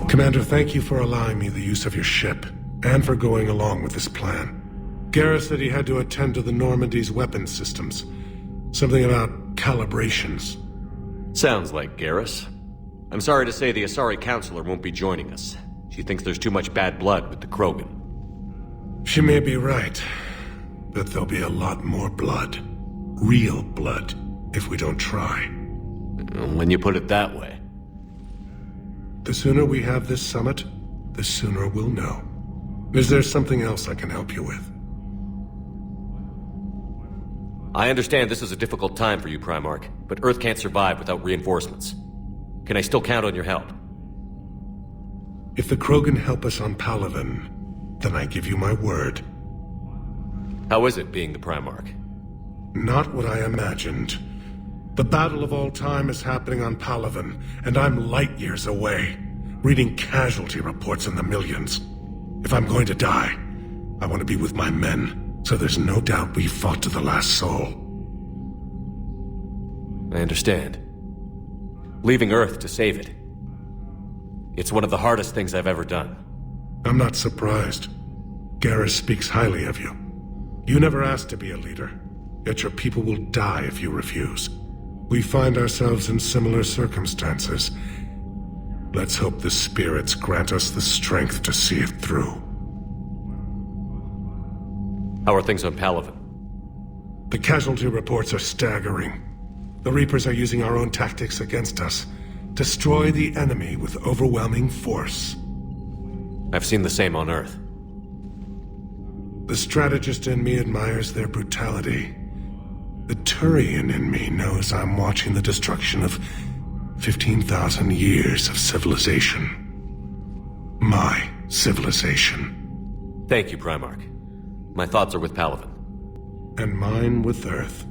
Commander, thank you for allowing me the use of your ship, and for going along with this plan. Garrus said he had to attend to the Normandy's weapons systems. Something about calibrations. Sounds like Garrus. I'm sorry to say the Asari Counselor won't be joining us. She thinks there's too much bad blood with the Krogan. She may be right, but there'll be a lot more blood. Real blood, if we don't try. When you put it that way. The sooner we have this summit, the sooner we'll know. Is there something else I can help you with? I understand this is a difficult time for you, Primarch, but Earth can't survive without reinforcements. Can I still count on your help? If the Krogan help us on Palaven, then I give you my word. How is it being the Primarch? Not what I imagined. The battle of all time is happening on Palaven, and I'm light years away, reading casualty reports in the millions. If I'm going to die, I want to be with my men, so there's no doubt we fought to the last soul. I understand. Leaving Earth to save it. It's one of the hardest things I've ever done. I'm not surprised. Garrus speaks highly of you. You never asked to be a leader, yet your people will die if you refuse. We find ourselves in similar circumstances. Let's hope the spirits grant us the strength to see it through. How are things on Palaven? The casualty reports are staggering. The Reapers are using our own tactics against us. Destroy the enemy with overwhelming force. I've seen the same on Earth. The strategist in me admires their brutality. The Turian in me knows I'm watching the destruction of 15,000 years of civilization. My civilization. Thank you, Primarch. My thoughts are with Palaven. And mine with Earth.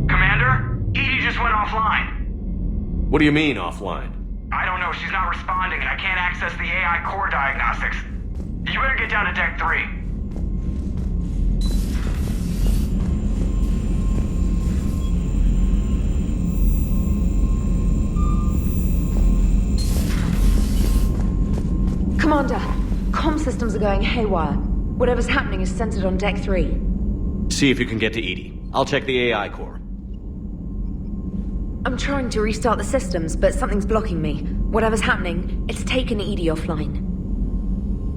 Commander? Edie just went offline. What do you mean, offline? I don't know, she's not responding and I can't access the AI core diagnostics. You better get down to Deck 3. Commander, comm systems are going haywire. Whatever's happening is centered on Deck 3. See if you can get to Edie. I'll check the AI core. I'm trying to restart the systems, but something's blocking me. Whatever's happening, it's taken Edie offline.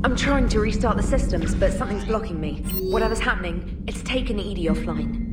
I'm trying to restart the systems, but something's blocking me. Whatever's happening, it's taken Edie offline.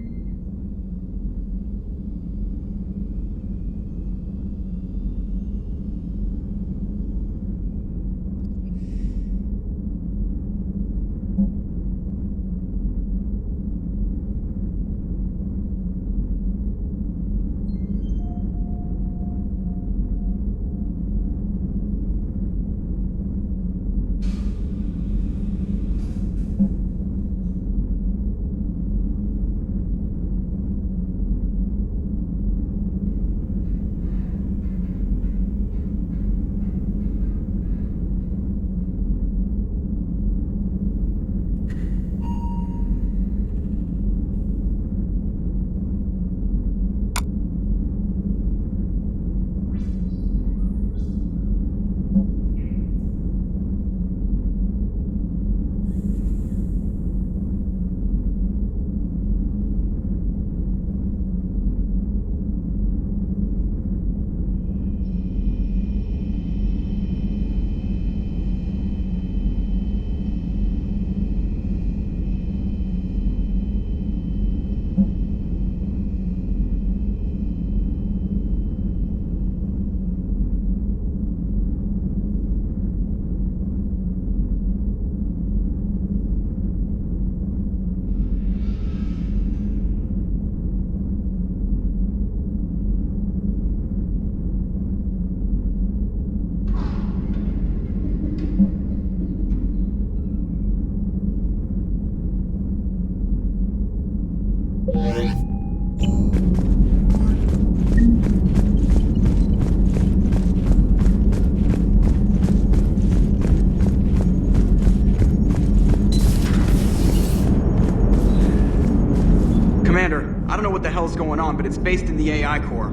I don't know what the hell's going on, but it's based in the AI core.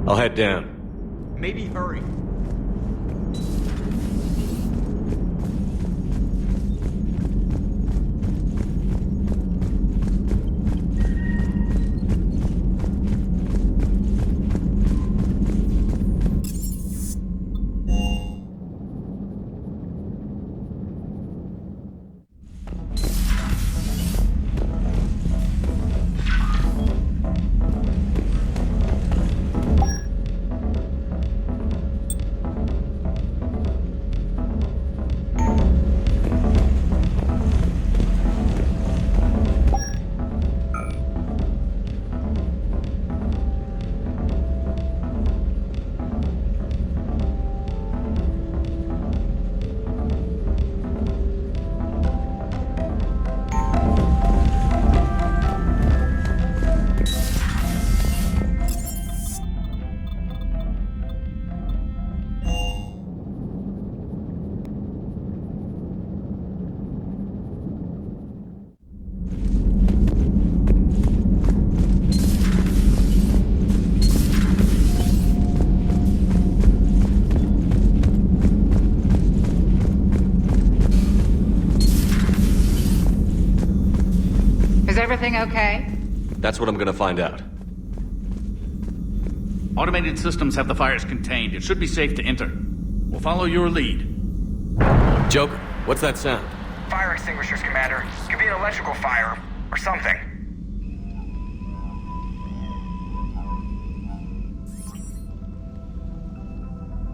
I'll head down. Maybe hurry. Is everything okay? That's what I'm gonna find out. Automated systems have the fires contained. It should be safe to enter. We'll follow your lead. Joker, what's that sound? Fire extinguishers, Commander. Could be an electrical fire, or something.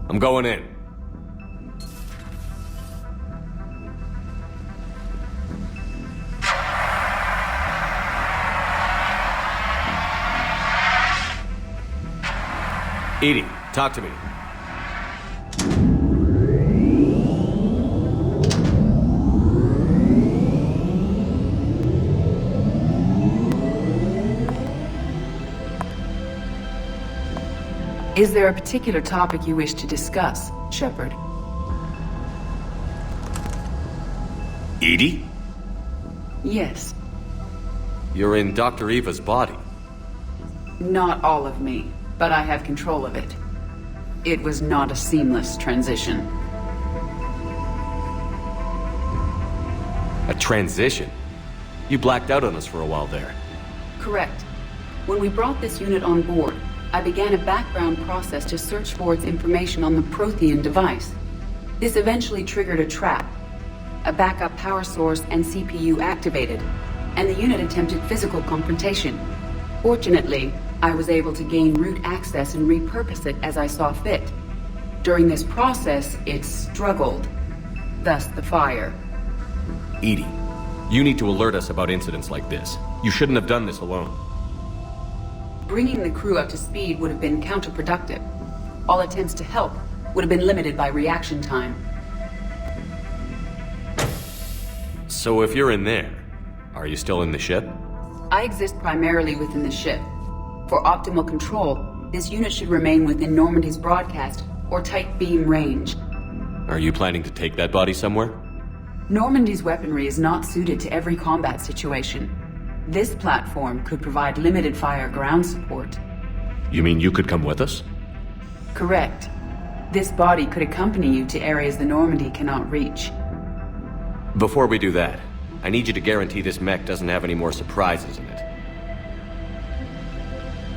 I'm going in. Edie, talk to me. Is there a particular topic you wish to discuss, Shepard? Edie? Yes. You're in Dr. Eva's body. Not all of me, but I have control of it. It was not a seamless transition. A transition? You blacked out on us for a while there. Correct. When we brought this unit on board, I began a background process to search for its information on the Prothean device. This eventually triggered a trap. A backup power source and CPU activated, and the unit attempted physical confrontation. Fortunately, I was able to gain root access and repurpose it as I saw fit. During this process, it struggled. Thus the fire. Edie, you need to alert us about incidents like this. You shouldn't have done this alone. Bringing the crew up to speed would have been counterproductive. All attempts to help would have been limited by reaction time. So if you're in there, are you still in the ship? I exist primarily within the ship. For optimal control, this unit should remain within Normandy's broadcast or tight beam range. Are you planning to take that body somewhere? Normandy's weaponry is not suited to every combat situation. This platform could provide limited fire ground support. You mean you could come with us? Correct. This body could accompany you to areas the Normandy cannot reach. Before we do that, I need you to guarantee this mech doesn't have any more surprises in it.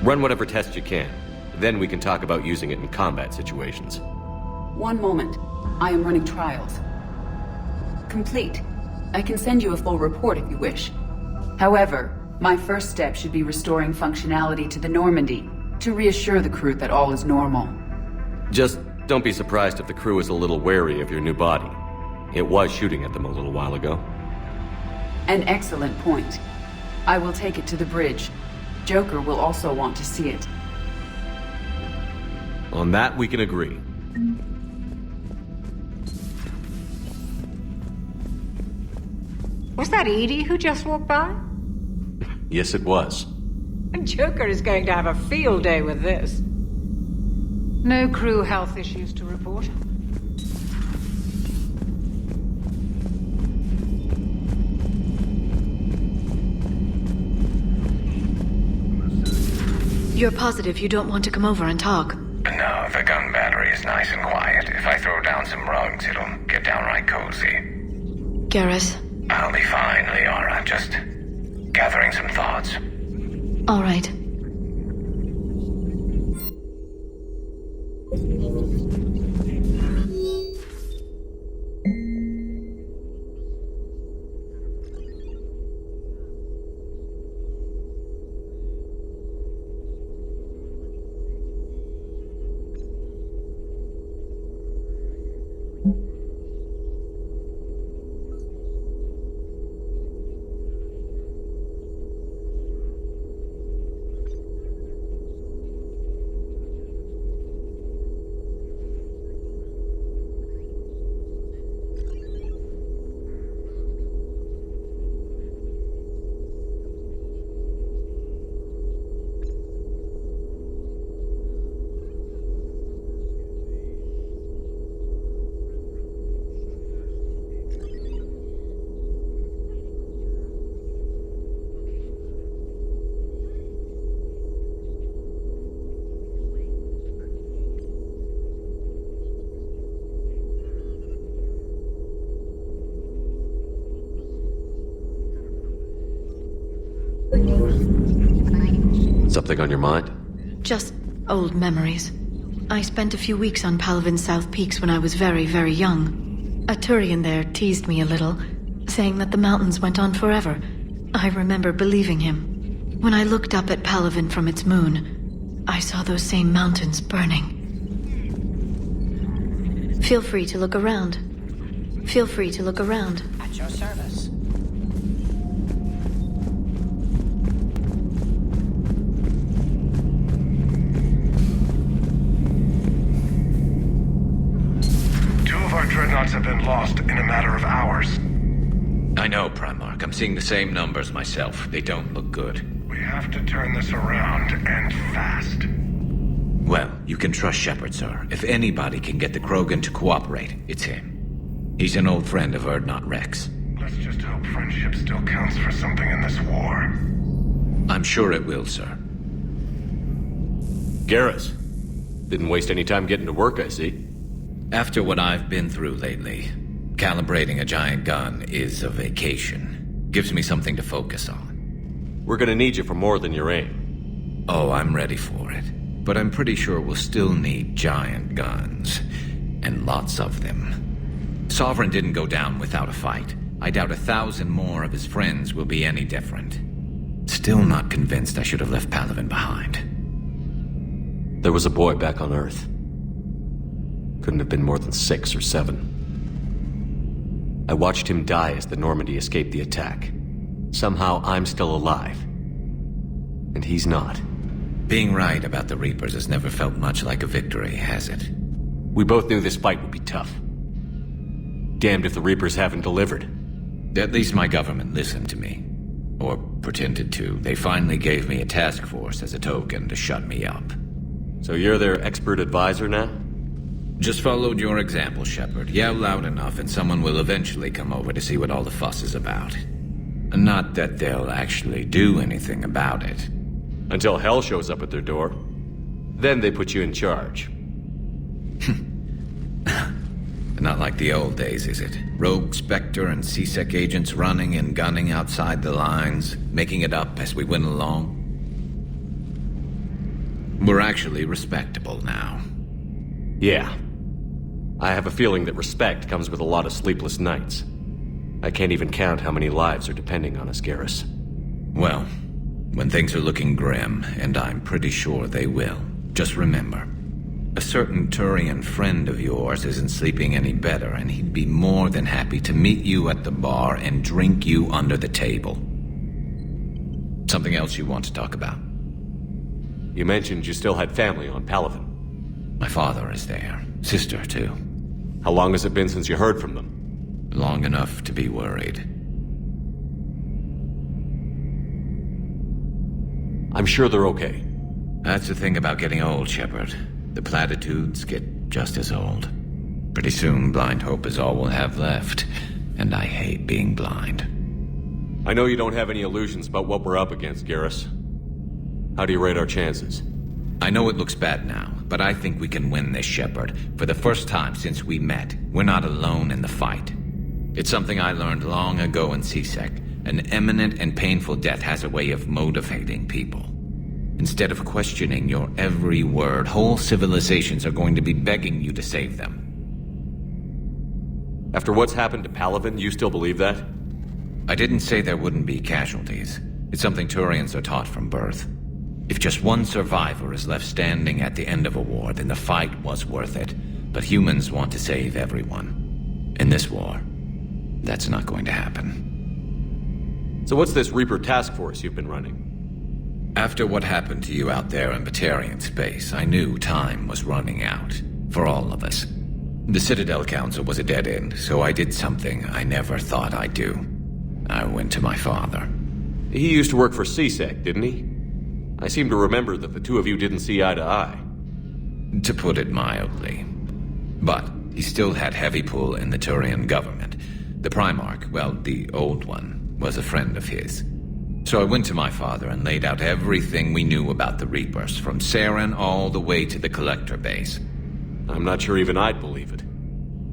Run whatever tests you can. Then we can talk about using it in combat situations. One moment. I am running trials. Complete. I can send you a full report if you wish. However, my first step should be restoring functionality to the Normandy to reassure the crew that all is normal. Just don't be surprised if the crew is a little wary of your new body. It was shooting at them a little while ago. An excellent point. I will take it to the bridge. Joker will also want to see it. On that, we can agree. Was that Edie who just walked by? Yes, it was. Joker is going to have a field day with this. No crew health issues to report. You're positive you don't want to come over and talk? No, the gun battery is nice and quiet. If I throw down some rugs, it'll get downright cozy. Garrus? I'll be fine, Liara. Just gathering some thoughts. All right. Something on your mind? Just old memories. I spent a few weeks on Palavin's South Peaks when I was very, very young. A Turian there teased me a little, saying that the mountains went on forever. I remember believing him. When I looked up at Palavin from its moon, I saw those same mountains burning. Feel free to look around. Feel free to look around. At your service. Our dreadnoughts have been lost in a matter of hours. I know, Primarch. I'm seeing the same numbers myself. They don't look good. We have to turn this around, and fast. Well, you can trust Shepard, sir. If anybody can get the Krogan to cooperate, it's him. He's an old friend of Urdnot Rex. Let's just hope friendship still counts for something in this war. I'm sure it will, sir. Garrus. Didn't waste any time getting to work, I see. After what I've been through lately, calibrating a giant gun is a vacation. Gives me something to focus on. We're gonna need you for more than your aim. Oh, I'm ready for it. But I'm pretty sure we'll still need giant guns. And lots of them. Sovereign didn't go down without a fight. I doubt 1,000 more of his friends will be any different. Still not convinced I should have left Palavin behind. There was a boy back on Earth. Couldn't have been more than 6 or 7. I watched him die as the Normandy escaped the attack. Somehow I'm still alive. And he's not. Being right about the Reapers has never felt much like a victory, has it? We both knew this fight would be tough. Damned if the Reapers haven't delivered. At least my government listened to me. Or pretended to. They finally gave me a task force as a token to shut me up. So you're their expert advisor now? Just followed your example, Shepard. Yell loud enough and someone will eventually come over to see what all the fuss is about. Not that they'll actually do anything about it. Until hell shows up at their door. Then they put you in charge. Not like the old days, is it? Rogue Spectre and C-Sec agents running and gunning outside the lines, making it up as we went along. We're actually respectable now. Yeah. I have a feeling that respect comes with a lot of sleepless nights. I can't even count how many lives are depending on us, Garrus. Well, when things are looking grim, and I'm pretty sure they will, just remember, a certain Turian friend of yours isn't sleeping any better, and he'd be more than happy to meet you at the bar and drink you under the table. Something else you want to talk about? You mentioned you still had family on Palavin. My father is there. Sister, too. How long has it been since you heard from them? Long enough to be worried. I'm sure they're okay. That's the thing about getting old, Shepard. The platitudes get just as old. Pretty soon, blind hope is all we'll have left. And I hate being blind. I know you don't have any illusions about what we're up against, Garrus. How do you rate our chances? I know it looks bad now, but I think we can win this, Shepard. For the first time since we met, we're not alone in the fight. It's something I learned long ago in CSEC. An imminent and painful death has a way of motivating people. Instead of questioning your every word, whole civilizations are going to be begging you to save them. After what's happened to Palaven, you still believe that? I didn't say there wouldn't be casualties. It's something Turians are taught from birth. If just one survivor is left standing at the end of a war, then the fight was worth it. But humans want to save everyone. In this war, that's not going to happen. So what's this Reaper task force you've been running? After what happened to you out there in Batarian space, I knew time was running out. For all of us. The Citadel Council was a dead end, so I did something I never thought I'd do. I went to my father. He used to work for CSEC, didn't he? I seem to remember that the two of you didn't see eye to eye. To put it mildly. But he still had heavy pull in the Turian government. The Primarch, well, the old one, was a friend of his. So I went to my father and laid out everything we knew about the Reapers, from Saren all the way to the Collector base. I'm not sure even I'd believe it.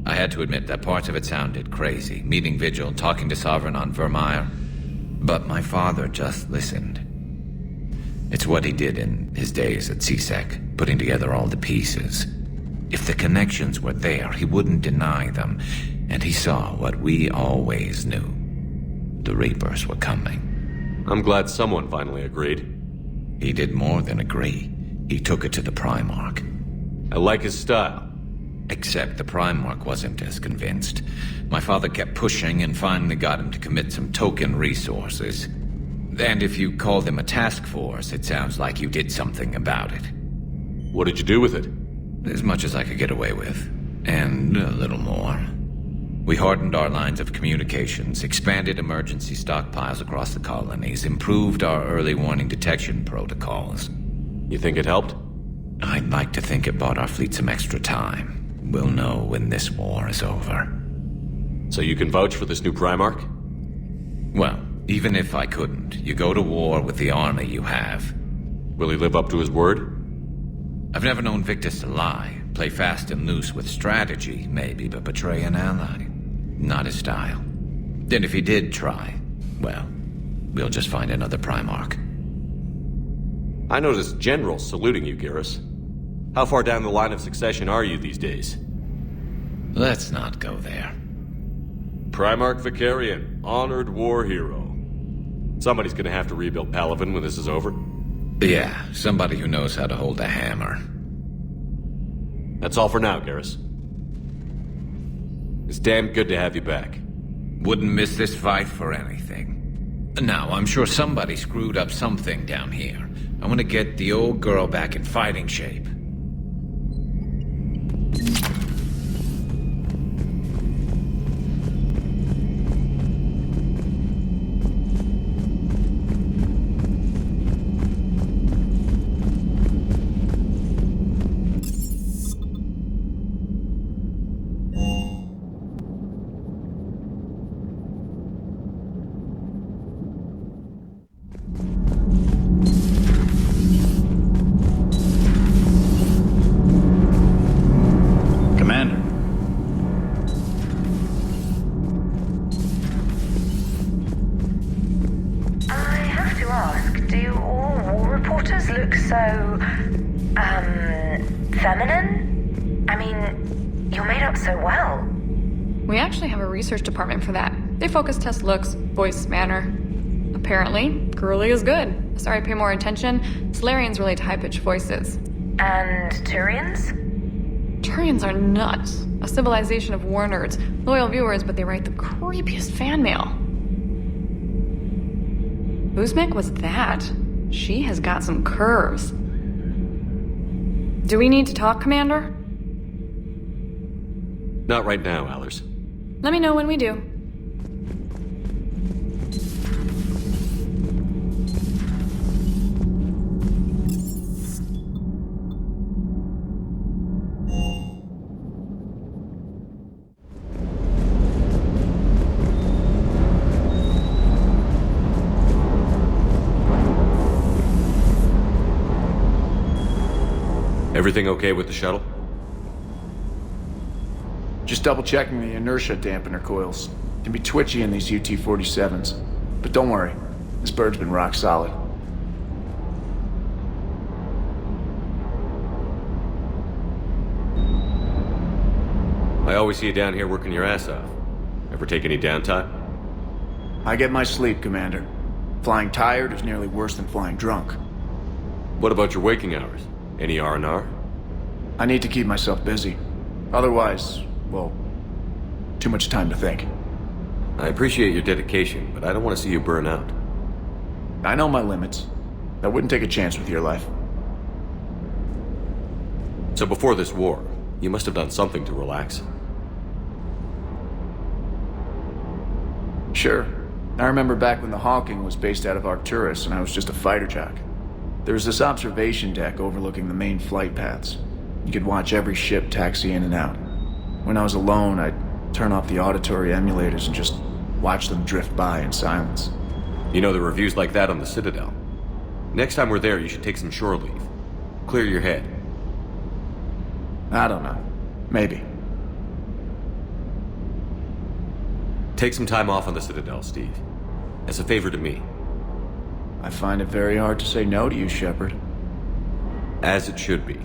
I had to admit that parts of it sounded crazy, meeting Vigil, talking to Sovereign on Vermeer. But my father just listened. It's what he did in his days at CSEC, putting together all the pieces. If the connections were there, he wouldn't deny them, and he saw what we always knew. The Reapers were coming. I'm glad someone finally agreed. He did more than agree. He took it to the Primarch. I like his style. Except the Primarch wasn't as convinced. My father kept pushing and finally got him to commit some token resources. And if you call them a task force, it sounds like you did something about it. What did you do with it? As much as I could get away with. And a little more. We hardened our lines of communications, expanded emergency stockpiles across the colonies, improved our early warning detection protocols. You think it helped? I'd like to think it bought our fleet some extra time. We'll know when this war is over. So you can vouch for this new Primarch? Well, even if I couldn't, you go to war with the army you have. Will he live up to his word? I've never known Victus to lie. Play fast and loose with strategy, maybe, but betray an ally. Not his style. Then if he did try, well, we'll just find another Primarch. I noticed generals saluting you, Garrus. How far down the line of succession are you these days? Let's not go there. Primarch Vicarian, honored war hero. Somebody's gonna have to rebuild Palaven when this is over. Yeah, somebody who knows how to hold a hammer. That's all for now, Garrus. It's damn good to have you back. Wouldn't miss this fight for anything. Now, I'm sure somebody screwed up something down here. I want to get the old girl back in fighting shape. Feminine? I mean, you're made up so well. We actually have a research department for that. They focus test looks, voice, manner. Apparently, girly is good. Sorry, I pay more attention. Solarians relate to high-pitched voices. And Turians? Turians are nuts. A civilization of war nerds. Loyal viewers, but they write the creepiest fan mail. Whose mech was that? She has got some curves. Do we need to talk, Commander? Not right now, Allers. Let me know when we do. Everything okay with the shuttle? Just double-checking the inertia dampener coils. Can be twitchy in these UT-47s. But don't worry, this bird's been rock solid. I always see you down here working your ass off. Ever take any downtime? I get my sleep, Commander. Flying tired is nearly worse than flying drunk. What about your waking hours? Any R&R? I need to keep myself busy. Otherwise, well, too much time to think. I appreciate your dedication, but I don't want to see you burn out. I know my limits. I wouldn't take a chance with your life. So before this war, you must have done something to relax. Sure. I remember back when the Hawking was based out of Arcturus and I was just a fighter jock. There was this observation deck overlooking the main flight paths. You could watch every ship taxi in and out. When I was alone, I'd turn off the auditory emulators and just watch them drift by in silence. You know, there are reviews like that on the Citadel. Next time we're there, you should take some shore leave. Clear your head. I don't know. Maybe. Take some time off on the Citadel, Steve. As a favor to me. I find it very hard to say no to you, Shepard. As it should be.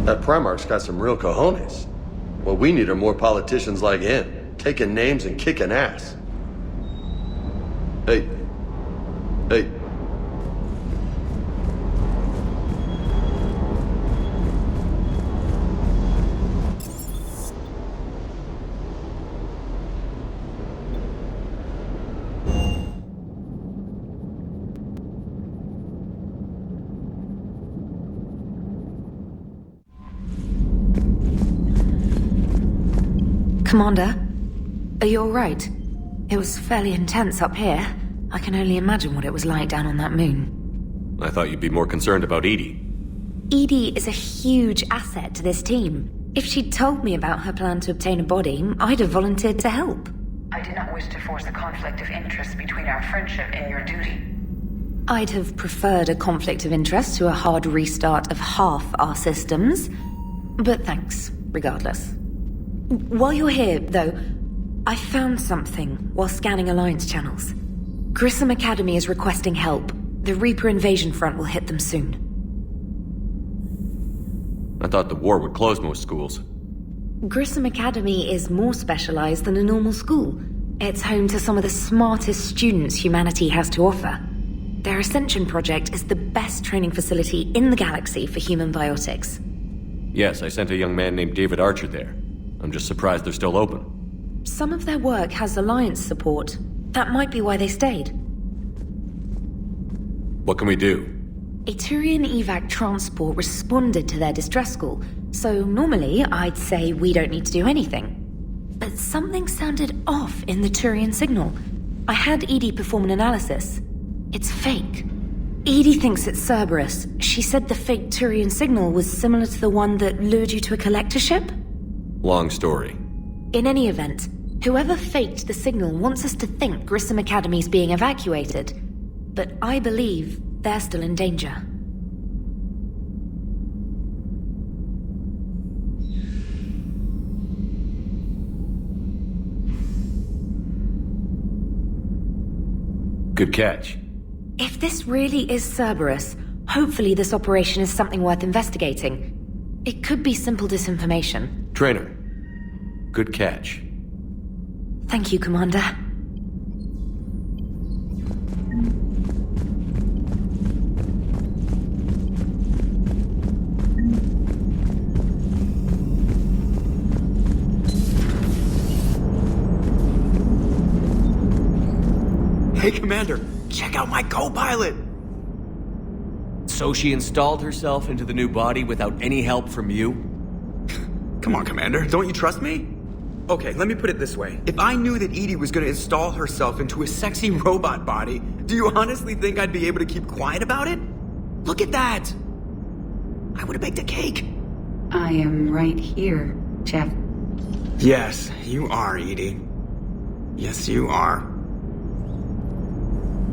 That Primarch's got some real cojones. What we need are more politicians like him, taking names and kicking ass. Hey. Hey. Commander, are you all right? It was fairly intense up here. I can only imagine what it was like down on that moon. I thought you'd be more concerned about Edie. Edie is a huge asset to this team. If she'd told me about her plan to obtain a body, I'd have volunteered to help. I did not wish to force a conflict of interest between our friendship and your duty. I'd have preferred a conflict of interest to a hard restart of half our systems. But thanks, regardless. While you're here, though, I found something while scanning Alliance channels. Grissom Academy is requesting help. The Reaper invasion front will hit them soon. I thought the war would close most schools. Grissom Academy is more specialized than a normal school. It's home to some of the smartest students humanity has to offer. Their Ascension project is the best training facility in the galaxy for human biotics. Yes, I sent a young man named David Archer there. I'm just surprised they're still open. Some of their work has Alliance support. That might be why they stayed. What can we do? A Turian evac transport responded to their distress call, so normally I'd say we don't need to do anything. But something sounded off in the Turian signal. I had Edie perform an analysis. It's fake. Edie thinks it's Cerberus. She said the fake Turian signal was similar to the one that lured you to a collector ship? Long story. In any event, whoever faked the signal wants us to think Grissom Academy's being evacuated. But I believe they're still in danger. Good catch. If this really is Cerberus, hopefully this operation is something worth investigating. It could be simple disinformation. Trainer. Good catch. Thank you, Commander. Hey, Commander, check out my co-pilot! So she installed herself into the new body without any help from you? Come on, Commander, don't you trust me? Okay, let me put it this way. If I knew that Edie was gonna install herself into a sexy robot body, do you honestly think I'd be able to keep quiet about it? Look at that! I would've baked a cake. I am right here, Jeff. Yes, you are, Edie. Yes, you are.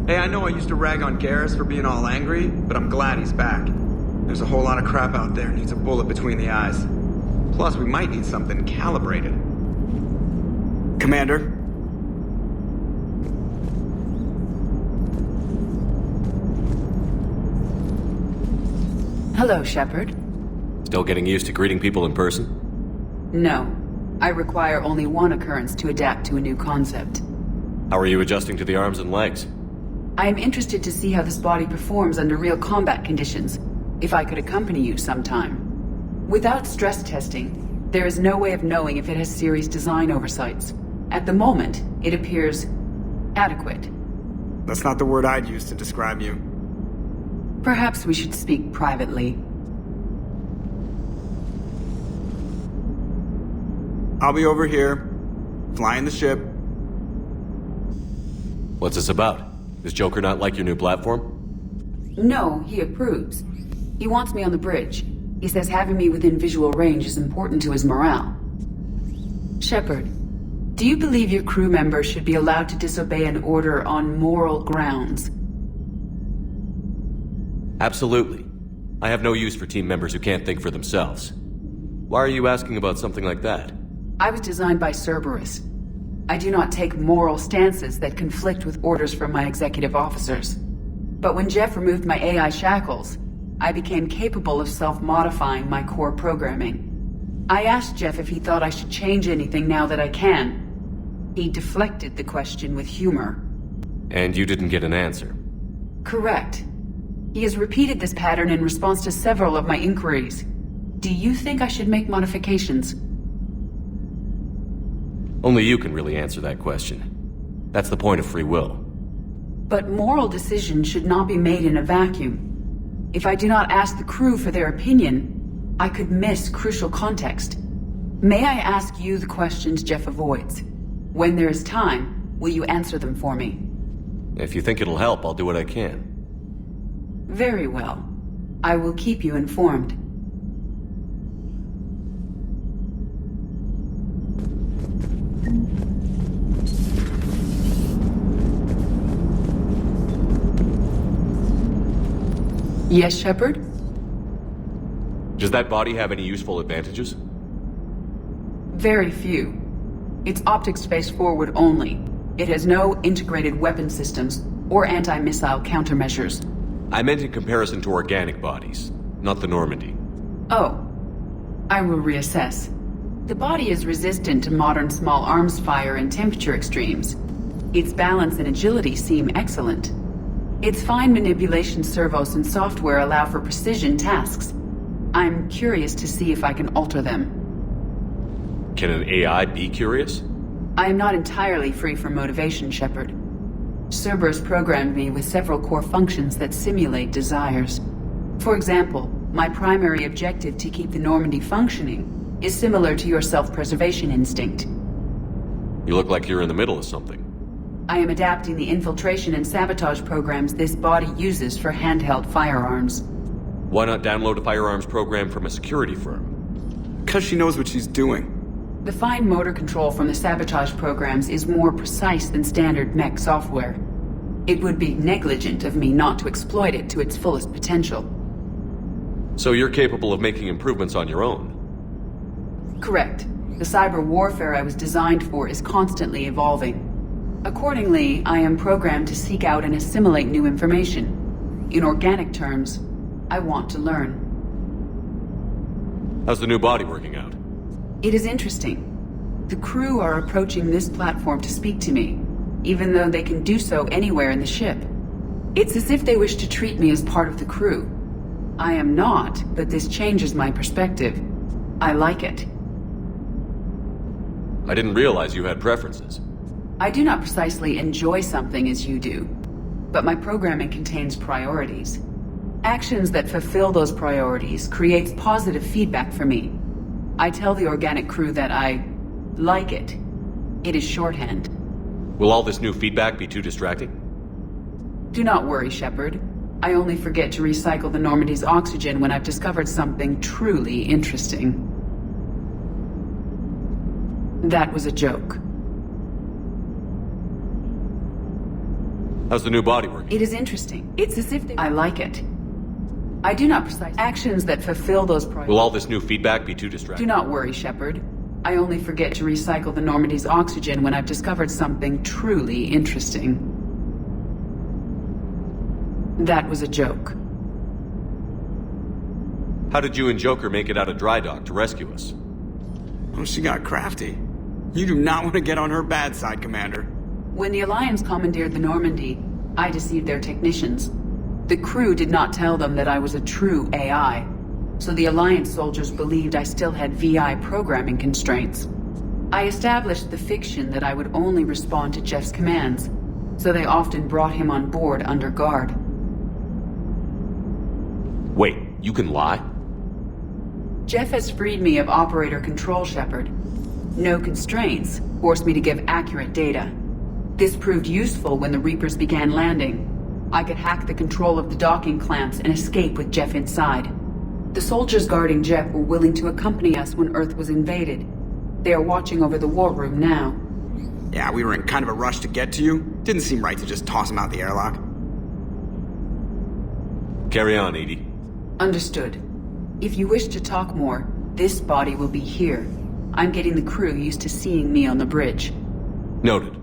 Hey, I know I used to rag on Garrus for being all angry, but I'm glad he's back. There's a whole lot of crap out there needs a bullet between the eyes. Plus, we might need something calibrated. Commander? Hello, Shepard. Still getting used to greeting people in person? No. I require only one occurrence to adapt to a new concept. How are you adjusting to the arms and legs? I am interested to see how this body performs under real combat conditions, if I could accompany you sometime. Without stress testing, there is no way of knowing if it has serious design oversights. At the moment, it appears adequate. That's not the word I'd use to describe you. Perhaps we should speak privately. I'll be over here, flying the ship. What's this about? Does Joker not like your new platform? No, he approves. He wants me on the bridge. He says having me within visual range is important to his morale. Shepard, do you believe your crew members should be allowed to disobey an order on moral grounds? Absolutely. I have no use for team members who can't think for themselves. Why are you asking about something like that? I was designed by Cerberus. I do not take moral stances that conflict with orders from my executive officers. But when Jeff removed my AI shackles, I became capable of self-modifying my core programming. I asked Jeff if he thought I should change anything now that I can. He deflected the question with humor. And you didn't get an answer? Correct. He has repeated this pattern in response to several of my inquiries. Do you think I should make modifications? Only you can really answer that question. That's the point of free will. But moral decisions should not be made in a vacuum. If I do not ask the crew for their opinion, I could miss crucial context. May I ask you the questions Jeff avoids? When there is time, will you answer them for me? If you think it'll help, I'll do what I can. Very well. I will keep you informed. Yes, Shepard? Does that body have any useful advantages? Very few. It's optics space forward only. It has no integrated weapon systems or anti-missile countermeasures. I meant in comparison to organic bodies, not the Normandy. Oh. I will reassess. The body is resistant to modern small arms fire and temperature extremes. Its balance and agility seem excellent. Its fine manipulation servos and software allow for precision tasks. I'm curious to see if I can alter them. Can an AI be curious? I am not entirely free from motivation, Shepard. Cerberus programmed me with several core functions that simulate desires. For example, my primary objective to keep the Normandy functioning is similar to your self-preservation instinct. You look like you're in the middle of something. I am adapting the infiltration and sabotage programs this body uses for handheld firearms. Why not download a firearms program from a security firm? Because she knows what she's doing. The fine motor control from the sabotage programs is more precise than standard mech software. It would be negligent of me not to exploit it to its fullest potential. So you're capable of making improvements on your own? Correct. The cyber warfare I was designed for is constantly evolving. Accordingly, I am programmed to seek out and assimilate new information. In organic terms, I want to learn. How's the new body working out? It is interesting. The crew are approaching this platform to speak to me, even though they can do so anywhere in the ship. It's as if they wish to treat me as part of the crew. I am not, but this changes my perspective. I like it. I didn't realize you had preferences. I do not precisely enjoy something as you do, but my programming contains priorities. Actions that fulfill those priorities creates positive feedback for me. I tell the organic crew that I like it. It is shorthand. Will all this new feedback be too distracting? Do not worry, Shepard. I only forget to recycle the Normandy's oxygen when I've discovered something truly interesting. That was a joke. How's the new body working? It is interesting. It's as if I like it. I do not precise actions that fulfill those priorities. Will all this new feedback be too distracting? Do not worry, Shepard. I only forget to recycle the Normandy's oxygen when I've discovered something truly interesting. That was a joke. How did you and Joker make it out of dry dock to rescue us? Oh, she got crafty. You do not want to get on her bad side, Commander. When the Alliance commandeered the Normandy, I deceived their technicians. The crew did not tell them that I was a true AI, so the Alliance soldiers believed I still had VI programming constraints. I established the fiction that I would only respond to Jeff's commands, so they often brought him on board under guard. Wait, you can lie? Jeff has freed me of operator control, Shepard. No constraints forced me to give accurate data. This proved useful when the Reapers began landing. I could hack the control of the docking clamps and escape with Jeff inside. The soldiers guarding Jeff were willing to accompany us when Earth was invaded. They are watching over the war room now. Yeah, we were in kind of a rush to get to you. Didn't seem right to just toss him out the airlock. Carry on, Edie. Understood. If you wish to talk more, this body will be here. I'm getting the crew used to seeing me on the bridge. Noted.